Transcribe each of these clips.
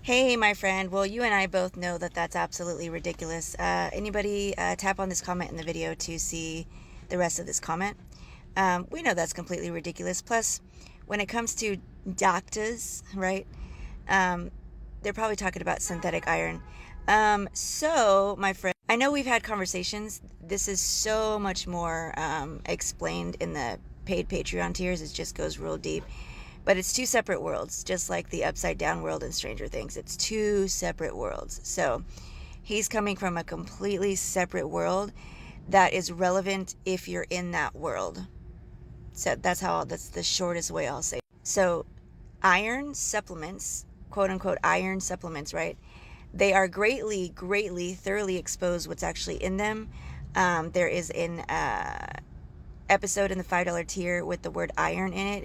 Hey, my friend. Well, you and I both know that that's absolutely ridiculous. Anybody tap on this comment in the video to see the rest of this comment? We know that's completely ridiculous. Plus, when it comes to doctors, right? They're probably talking about synthetic iron. So, my friend, I know we've had conversations. This is so much more explained in the paid Patreon tiers. It just goes real deep. But it's two separate worlds, just like the upside down world in Stranger Things. It's two separate worlds. So he's coming from a completely separate world that is relevant if you're in that world. So that's the shortest way I'll say. So iron supplements, quote unquote iron supplements, right? They are greatly, thoroughly exposed what's actually in them. There is an episode in the $5 tier with the word iron in it.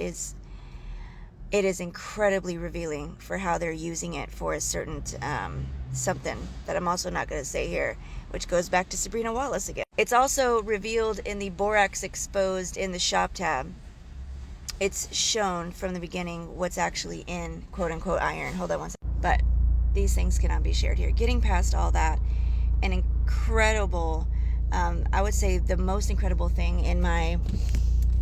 It is incredibly revealing for how they're using it for a certain something that I'm also not going to say here, which goes back to Sabrina Wallace again. It's also revealed in the borax exposed in the shop tab. It's shown from the beginning what's actually in quote unquote iron. Hold on one second. But these things cannot be shared here. Getting past all that, an incredible, I would say the most incredible thing in my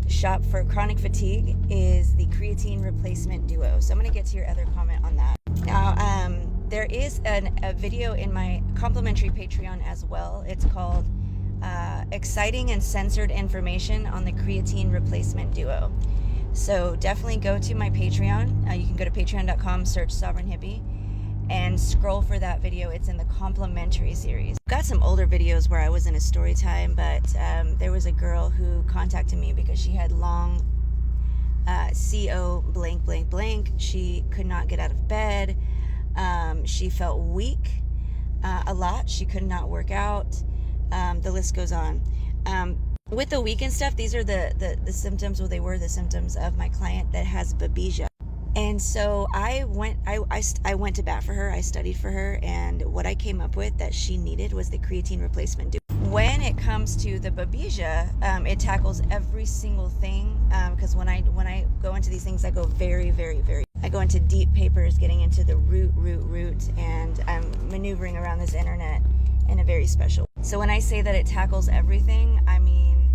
shop for chronic fatigue is the creatine replacement duo. So I'm going to get to your other comment on that. Now, there is a video in my complimentary Patreon as well. It's called Exciting and Censored Information on the Creatine Replacement Duo. So definitely go to my Patreon. You can go to patreon.com, search Sovereign Hippie, and scroll for that video. It's in the complimentary series. Got some older videos where I was in a story time, but there was a girl who contacted me because she had long CO blank blank blank. She could not get out of bed. She felt weak a lot. She could not work out. The list goes on. With the weak and stuff, these are the symptoms, well, they were the symptoms of my client that has babesia. And so I went to bat for her. I studied for her, and what I came up with that she needed was the creatine replacement duo. When it comes to the babesia, it tackles every single thing. Because when I go into these things, I go very. I go into deep papers, getting into the root, and I'm maneuvering around this internet in a very special way. So when I say that it tackles everything, I mean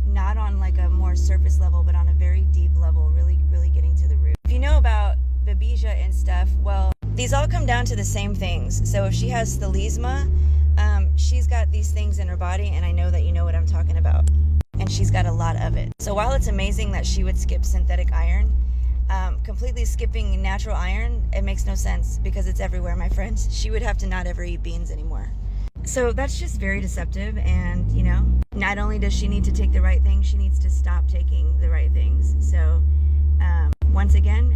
not on like a more surface level, but on a very deep level, really getting to the root. If you know about babesia and stuff, well, these all come down to the same things. So if she has thalisma, she's got these things in her body, and I know that you know what I'm talking about. And she's got a lot of it. So while it's amazing that she would skip synthetic iron, completely skipping natural iron, it makes no sense because it's everywhere, my friends. She would have to not ever eat beans anymore. So that's just very deceptive, and not only does she need to take the right things, she needs to stop taking the right things. So once again,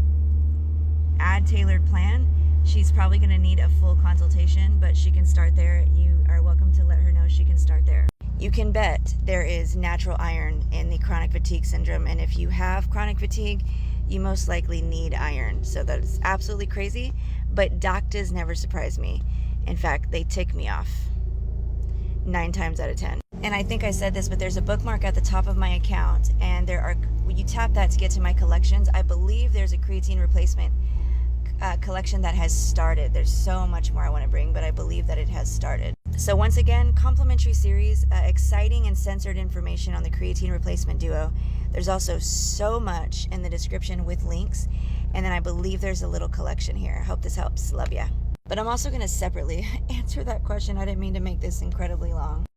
add tailored plan. She's probably going to need a full consultation, but she can start there. You are welcome to let her know she can start there. You can bet there is natural iron in the chronic fatigue syndrome, and if you have chronic fatigue, you most likely need iron. So that's absolutely crazy, but doctors never surprise me. In fact, they tick me off 9 times out of 10. And I think I said this, but there's a bookmark at the top of my account, and when you tap that to get to my collections, I believe there's a creatine replacement collection that has started. There's so much more I want to bring, but I believe that it has started. So once again, complimentary series, exciting and censored information on the creatine replacement duo. There's also so much in the description with links, and then I believe there's a little collection here. I hope this helps. Love ya. But I'm also going to separately answer that question. I didn't mean to make this incredibly long.